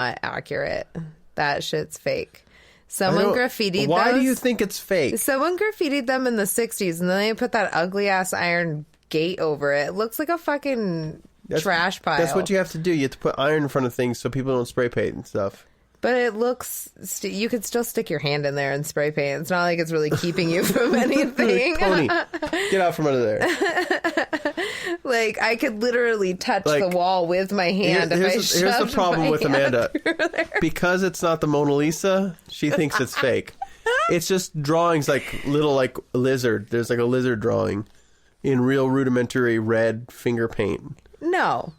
accurate. That shit's fake. Someone graffitied Why those. do you think it's fake? Someone graffitied them in the 60s, and then they put that ugly-ass iron gate over it. It looks like a fucking trash pile. That's what you have to do. You have to put iron in front of things so people don't spray paint and stuff. But it looks... you could still stick your hand in there and spray paint. It's not like it's really keeping you from anything. Tony, get out from under there. Like, I could literally touch the wall with my hand here's the problem with Amanda. Because it's not the Mona Lisa, she thinks it's fake. It's just drawings like little like lizard. There's like a lizard drawing in real rudimentary red finger paint. No.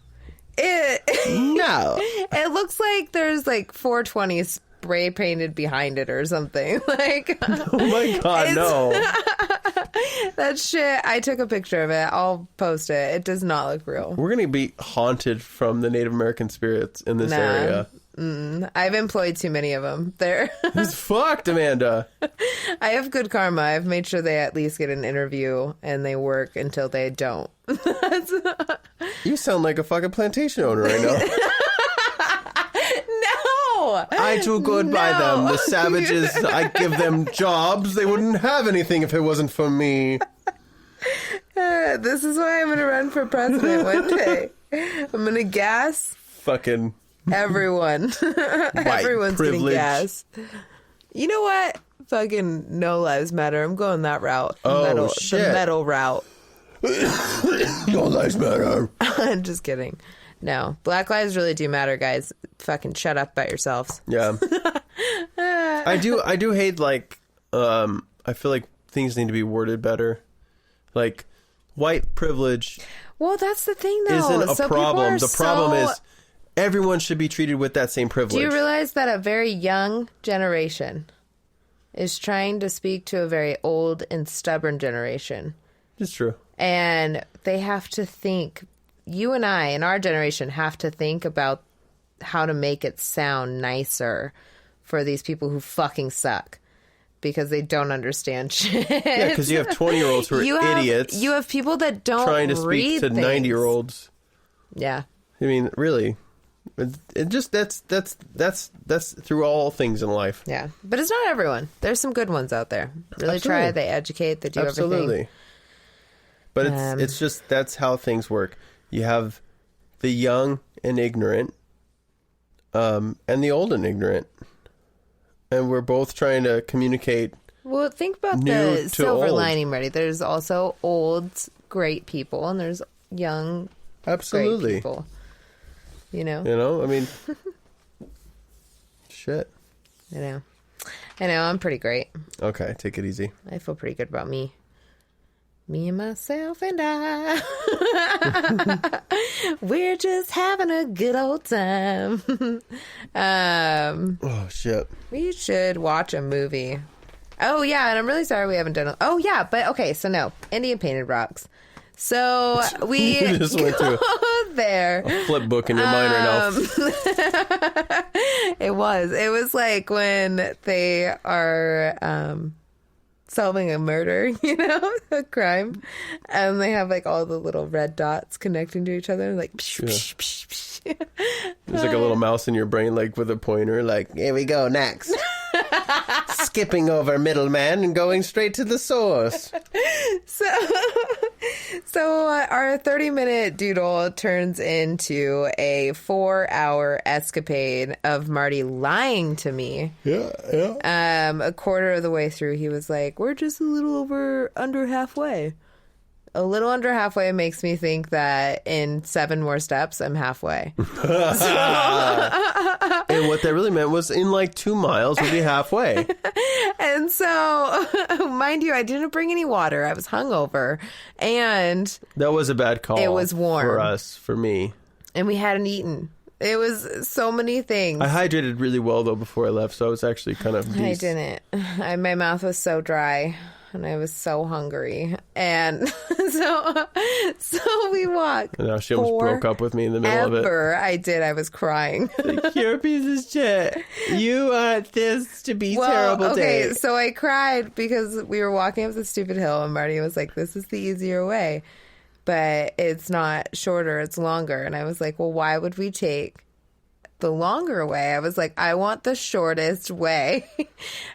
No. It looks like there's like 420 spray painted behind it or something. Like, oh my God, no. That shit, I took a picture of it. I'll post it. It does not look real. We're going to be haunted from the Native American spirits in this area. I've employed too many of them. It's fucked, Amanda. I have good karma. I've made sure they at least get an interview and they work until they don't. You sound like a fucking plantation owner right now. No! I do good by them. The savages, I give them jobs. They wouldn't have anything if it wasn't for me. This is why I'm going to run for president one day. I'm going to gas fucking everyone. Everyone's getting gas. You know what? Fucking no lives matter. I'm going that route. Shit. The metal route. No lives matter. I'm just kidding. No, Black lives really do matter, guys. Fucking shut up about yourselves. Yeah. I do hate, like, I feel like things need to be worded better. Like, white privilege. Well, that's the thing, though. Isn't a problem. The problem is everyone should be treated with that same privilege. Do you realize that a very young generation is trying to speak to a very old and stubborn generation? It's true. And they have to think, you and I in our generation have to think about how to make it sound nicer for these people who fucking suck because they don't understand shit. Yeah, because you have 20-year-olds who are idiots. You have people that don't trying to speak to 90-year-olds. Yeah. I mean, really. It just that's through all things in life. Yeah. But it's not everyone. There's some good ones out there. Really try, they educate, they do everything. But it's just, that's how things work. You have the young and ignorant, and the old and ignorant. And we're both trying to communicate. Well, think about the silver lining, Reddy. There's also old, great people, and there's young, great people. You know? I mean, shit. I know, I'm pretty great. Okay, take it easy. I feel pretty good about me. Me and myself and I. We're just having a good old time. Oh, shit. We should watch a movie. Oh, yeah, and I'm really sorry we haven't done it. Oh, yeah, but okay, so no. Indian Painted Rocks. So we just went through there. A flip book in your mind right now. It was like when they are solving a murder, a crime, and they have like all the little red dots connecting to each other, like psh, psh, psh, psh. There's like a little mouse in your brain, like with a pointer, like, here we go, next. Skipping over middleman and going straight to the source. So our 30-minute doodle turns into a 4-hour escapade of Marty lying to me. Yeah. A quarter of the way through, he was like, we're just a little under halfway. A little under halfway makes me think that in 7 more steps, I'm halfway. And what that really meant was in like 2 miles, we'll be halfway. And so, mind you, I didn't bring any water. I was hungover. And that was a bad call. It was warm. For me. And we hadn't eaten. It was so many things. I hydrated really well, though, before I left, so I was actually kind of I didn't. My mouth was so dry. And I was so hungry. And so we walked. And now she almost broke up with me in the middle of it. I did. I was crying. You're a piece of shit. You want this to be terrible day. Okay, so I cried because we were walking up the stupid hill and Marty was like, this is the easier way. But it's not shorter, it's longer. And I was like, well, why would we take the longer way. I was like, I want the shortest way.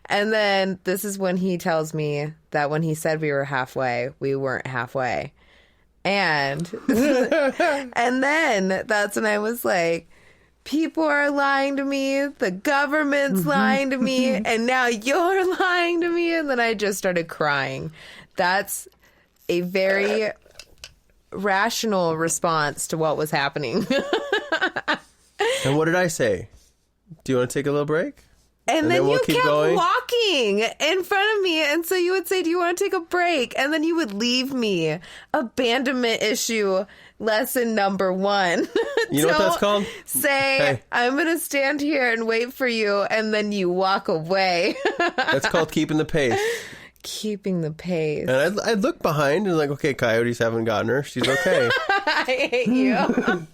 And then this is when he tells me that when he said we were halfway, we weren't halfway. And and then that's when I was like, people are lying to me, the government's lying to me, and now you're lying to me. And then I just started crying. That's a very rational response to what was happening. And what did I say? Do you want to take a little break? And then you kept walking in front of me. And so you would say, do you want to take a break? And then you would leave me. Abandonment issue lesson number 1. You know what that's called? Say, hey, I'm going to stand here and wait for you. And then you walk away. That's called keeping the pace. Keeping the pace. And I'd look behind and like, okay, coyotes haven't gotten her. She's okay. I hate you.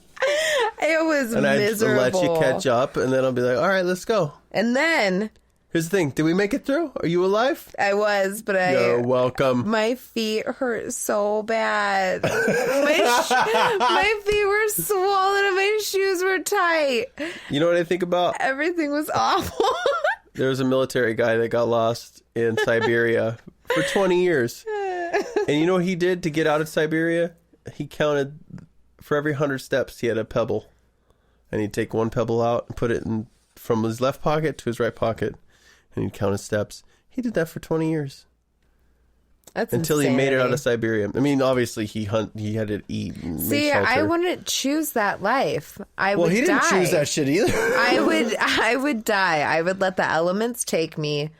It was and miserable. I'd let you catch up, and then I'll be like, all right, let's go. And then... Here's the thing. Did we make it through? Are you alive? I was, but You're welcome. My feet hurt so bad. My feet were swollen and my shoes were tight. You know what I think about? Everything was awful. There was a military guy that got lost in Siberia for 20 years. And you know what he did to get out of Siberia? He counted... For every 100 steps, he had a pebble. And he'd take one pebble out and put it in from his left pocket to his right pocket. And he'd count his steps. He did that for 20 years. That's until insanity. He made it out of Siberia. I mean, obviously, he had to eat and See, I wouldn't choose that life. I would die. Well, he didn't choose that shit either. I would die. I would let the elements take me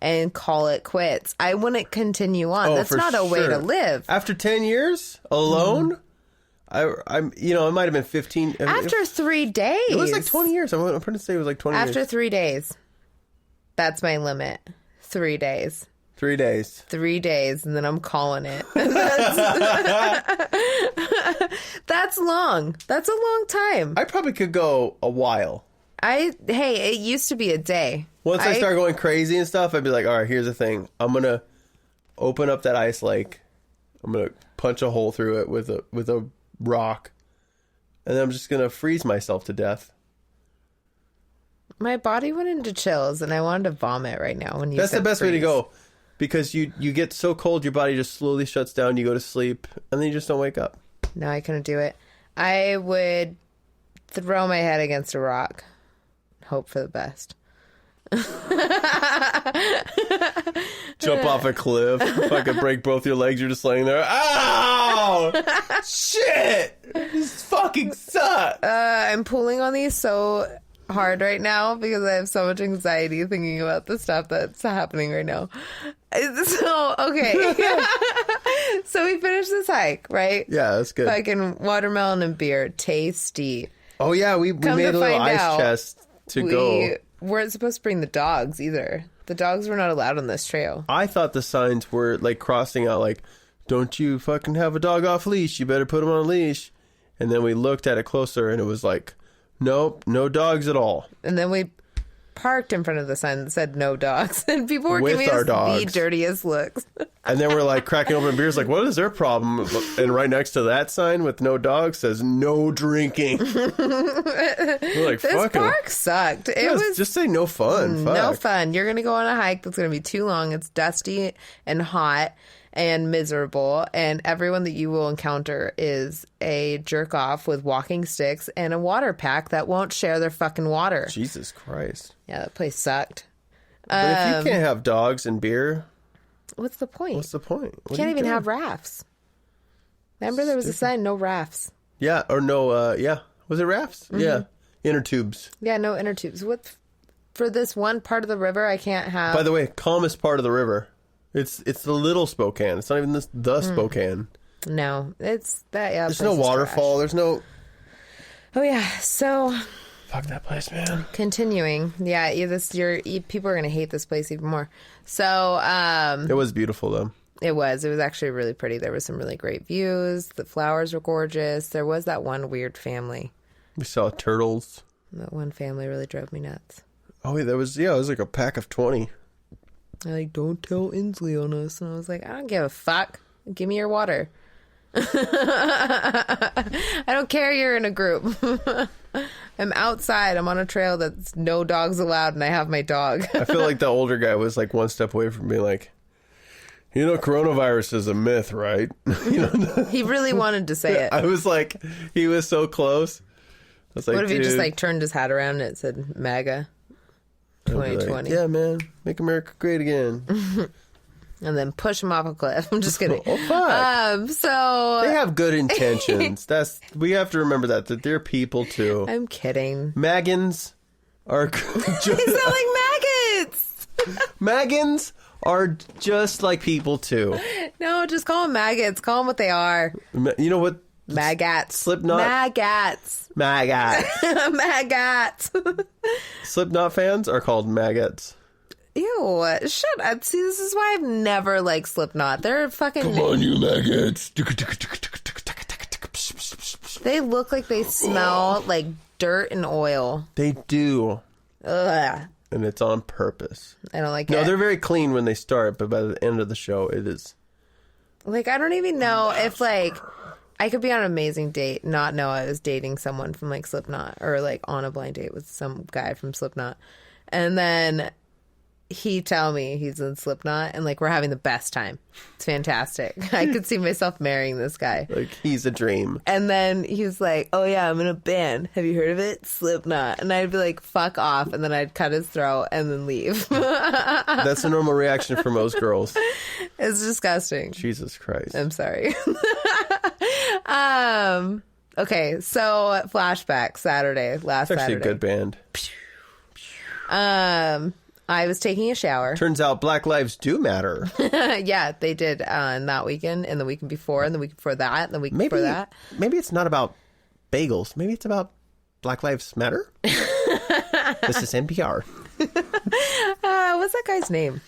and call it quits. I wouldn't continue on. That's not a way to live. After 10 years alone... I'm it might have been 15. After 3 days. It was like 20 years. I'm going to say it was like 20 years. After 3 days. That's my limit. 3 days. 3 days. 3 days, and then I'm calling it. That's long. That's a long time. I probably could go a while. Hey, it used to be a day. Once I start going crazy and stuff, I'd be like, all right, here's the thing. I'm going to open up that ice lake. I'm going to punch a hole through it with a rock, and then I'm just gonna freeze myself to death. My body went into chills, and I wanted to vomit right now when you That's said the best freeze. way to go, because you get so cold, your body just slowly shuts down. You go to sleep, and then you just don't wake up. No, I couldn't do it. I would throw my head against a rock, hope for the best. Jump off a cliff. If I could break both your legs, you're just laying there. Ow! Shit! This fucking sucks. I'm pulling on these so hard right now because I have so much anxiety thinking about the stuff that's happening right now. So, okay. So we finished this hike, right? Yeah, that's good. Fucking watermelon and beer. Tasty. Oh, yeah, we made a little ice chest to go. We weren't supposed to bring the dogs either. The dogs were not allowed on this trail. I thought the signs were like crossing out like, don't you fucking have a dog off leash. You better put him on a leash. And then we looked at it closer and it was like, nope, no dogs at all. And then we parked in front of the sign that said no dogs. And people were With giving our us dogs. the dirtiest looks. And then we're like cracking open beers like, what is their problem? And right next to that sign with no dogs says no drinking. We're like, This fuck park sucked. It was just say no fun. Fuck. no fun. You're going to go on a hike that's going to be too long. It's dusty and hot and miserable. And everyone that you will encounter is a jerk off with walking sticks and a water pack that won't share their fucking water. Jesus Christ. Yeah, that place sucked. But if you can't have dogs and beer, What's the point? what's the point? What Can't are you even doing? have rafts. Remember there was a sign, no rafts. Yeah, or no, yeah. Was it rafts? Mm-hmm. Yeah. Inner tubes. Yeah, no inner tubes. What for this one part of the river I can't have. By the way, calmest part of the river. It's the little Spokane. It's not even the Spokane. No, it's that. Yeah, There's no waterfall. There's no. Oh yeah, so Fuck that place, man. continuing. Yeah, people are gonna hate this place even more. So It was beautiful though. it was actually really pretty. There was some really great views. The flowers were gorgeous. There was that one weird family. We saw turtles. That one family really drove me nuts. Oh, wait, it was like a pack of 20. They're like, don't tell Inslee on us. And I was like, I don't give a fuck. Give me your water. I don't care you're in a group. I'm outside. I'm on a trail that's no dogs allowed, and I have my dog. I feel like the older guy was like one step away from being like, coronavirus is a myth, right? He really wanted to say it. I was like, he was so close. I was like, What if he dude. just like turned his hat around and it said MAGA I'd be like, 2020? yeah, man, make America great again. And then push him off a cliff. I'm just kidding. Oh, fuck. So They have good intentions. We have to remember that they're people too. I'm kidding. Magans are They sound like maggots. Magans are just like people too. No, just call them maggots. Call them what they are. You know what? Maggots. Slipknot. Maggots. Maggots. Maggots. Slipknot fans are called maggots. Ew, shut up. See, this is why I've never liked Slipknot. They're fucking... Come on, you maggots. They look like they smell like dirt and oil. They do. Ugh. And it's on purpose. I don't like it. No, they're very clean when they start, but by the end of the show, it is... Like, I don't even know if, like... I could be on an amazing date, not know I was dating someone from, like, Slipknot. Or, like, on a blind date with some guy from Slipknot. And then... he tell me he's in Slipknot, and like we're having the best time. It's fantastic. I could see myself marrying this guy. Like, he's a dream. And then he's like, oh yeah, I'm in a band. Have you heard of it? Slipknot. And I'd be like, fuck off. And then I'd cut his throat and then leave. That's a normal reaction for most girls. It's disgusting. Jesus Christ. I'm sorry. Okay, so flashback Saturday, last It's actually Saturday. a good band. I was taking a shower. Turns out Black Lives do matter. Yeah, they did that weekend, and the weekend before, and the week before that, and the week before that. Maybe it's not about bagels. Maybe it's about Black Lives Matter. This is NPR. What's that guy's name?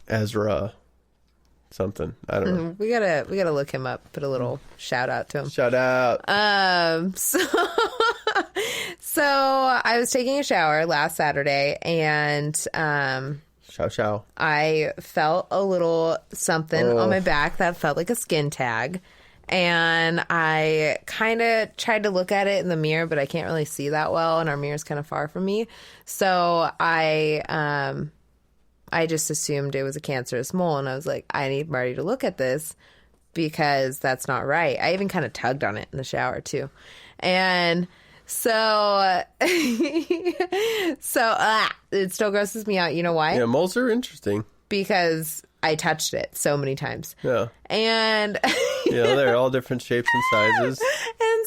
Ezra something. I don't know. We gotta look him up. Put a little shout out to him. Shout out. So I was taking a shower last Saturday, and Chow. I felt a little something on my back that felt like a skin tag. And I kind of tried to look at it in the mirror, but I can't really see that well, and our mirror's kind of far from me. So I just assumed it was a cancerous mole, and I was like, I need Marty to look at this because that's not right. I even kind of tugged on it in the shower too. And so it still grosses me out. You know why? Yeah, moles are interesting. Because I touched it so many times. Yeah. And they're all different shapes and sizes. And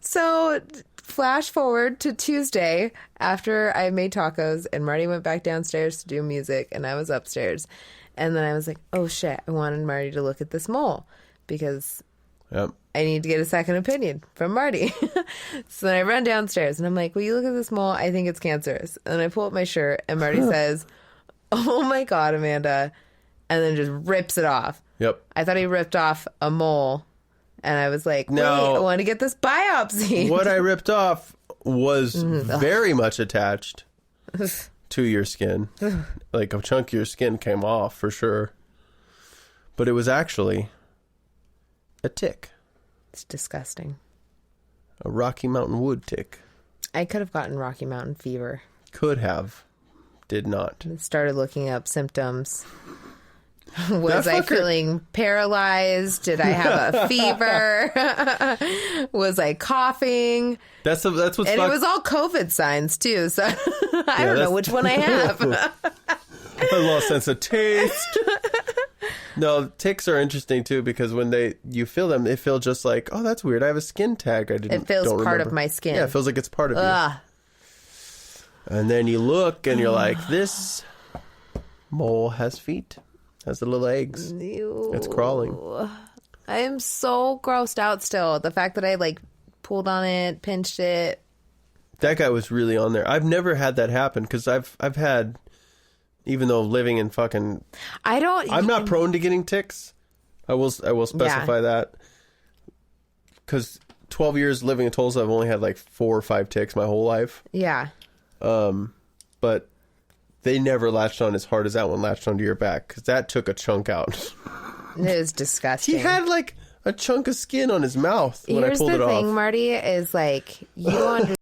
so flash forward to Tuesday after I made tacos and Marty went back downstairs to do music and I was upstairs. And then I was like, oh shit, I wanted Marty to look at this mole because Yep. I need to get a second opinion from Marty. So then I run downstairs and I'm like, will you look at this mole? I think it's cancerous. And I pull up my shirt and Marty says, oh my God, Amanda. And then just rips it off. Yep. I thought he ripped off a mole. And I was like, No. wait, I want to get this biopsy. What I ripped off was very much attached to your skin. Like a chunk of your skin came off for sure. But it was actually a tick. It's disgusting. A Rocky Mountain wood tick. I could have gotten Rocky Mountain fever. Could have. Did not. Started looking up symptoms. Was I feeling paralyzed? Did I have a fever? Was I coughing? That's what's And it was all COVID signs too, so I don't know which one I have. I lost sense of taste. No, ticks are interesting too because when you feel them, they feel just like, oh, that's weird. I have a skin tag. It feels don't part remember. of my skin. Yeah, it feels like it's part of Ugh. you. And then you look and you're like, this mole has feet, has the little eggs. Ew. It's crawling. I am so grossed out still. The fact that I like pulled on it, pinched it. That guy was really on there. I've never had that happen because I've had, even though living in fucking, I'm not prone to getting ticks. I will specify that because 12 years living in Tulsa, I've only had like 4 or 5 ticks my whole life. Yeah. But they never latched on as hard as that one latched onto your back because that took a chunk out. It was disgusting. He had like a chunk of skin on his mouth when I Here's pulled the it thing, off. Marty, is like, you don't